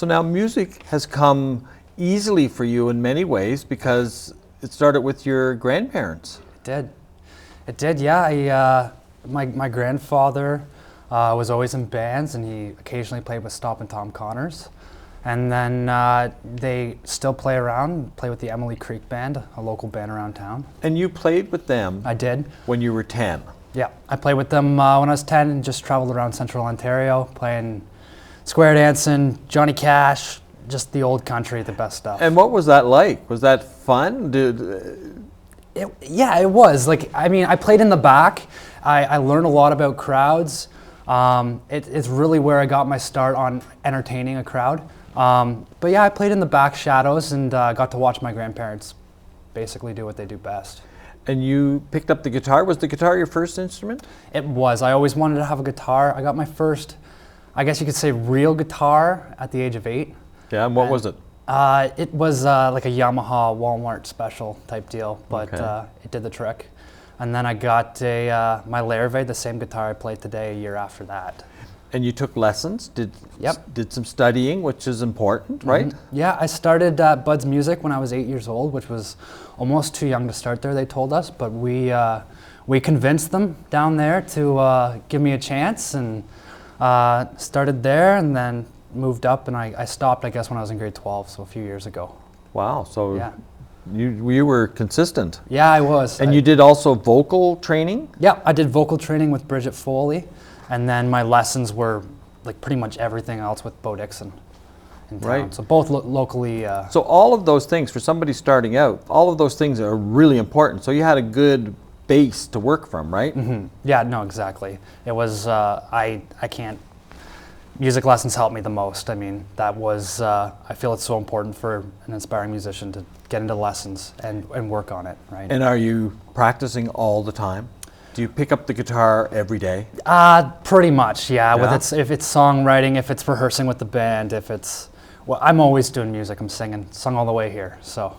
So now music has come easily for you in many ways because it started with your grandparents. It did, yeah. My grandfather was always in bands, and he occasionally played with Stop and Tom Connors. And then they still play with the Emily Creek Band, a local band around town. And you played with them? I did. When you were 10? Yeah, I played with them when I was 10 and just traveled around central Ontario, playing square dancing, Johnny Cash, just the old country, the best stuff. And what was that like? Was that fun? Yeah, it was. I played in the back. I learned a lot about crowds. It's really where I got my start on entertaining a crowd. But yeah, I played in the back shadows and got to watch my grandparents basically do what they do best. And you picked up the guitar. Was the guitar your first instrument? It was. I always wanted to have a guitar. I got my first, I guess you could say, real guitar at the age of 8. Yeah, and what was it? It was like a Yamaha Walmart special type deal, but Okay. it did the trick. And then I got my Larrivee, the same guitar I played today, a year after that. And you took lessons, Yep. did some studying, which is important, right? Mm-hmm. Yeah, I started at Bud's Music when I was 8 years old, which was almost too young to start there, they told us. But we convinced them down there to give me a chance, and started there, and then moved up, and I stopped, I guess, when I was in grade 12, so a few years ago. Wow, so Yeah. you were consistent. Yeah, I was. And you did also vocal training? Yeah, I did vocal training with Bridget Foley, and then my lessons were like pretty much everything else with Bo Dixon in town. Right. So both locally. So all of those things, for somebody starting out, all of those things are really important. So you had a good base to work from, right? Mm-hmm. Yeah, no, exactly. It was, I can't, music lessons helped me the most. I mean, that was, I feel it's so important for an aspiring musician to get into lessons and work on it, right? And are you practicing all the time? Do you pick up the guitar every day? Pretty much, yeah. Yeah? If it's songwriting, if it's rehearsing with the band, well, I'm always doing music. I'm sung all the way here, so.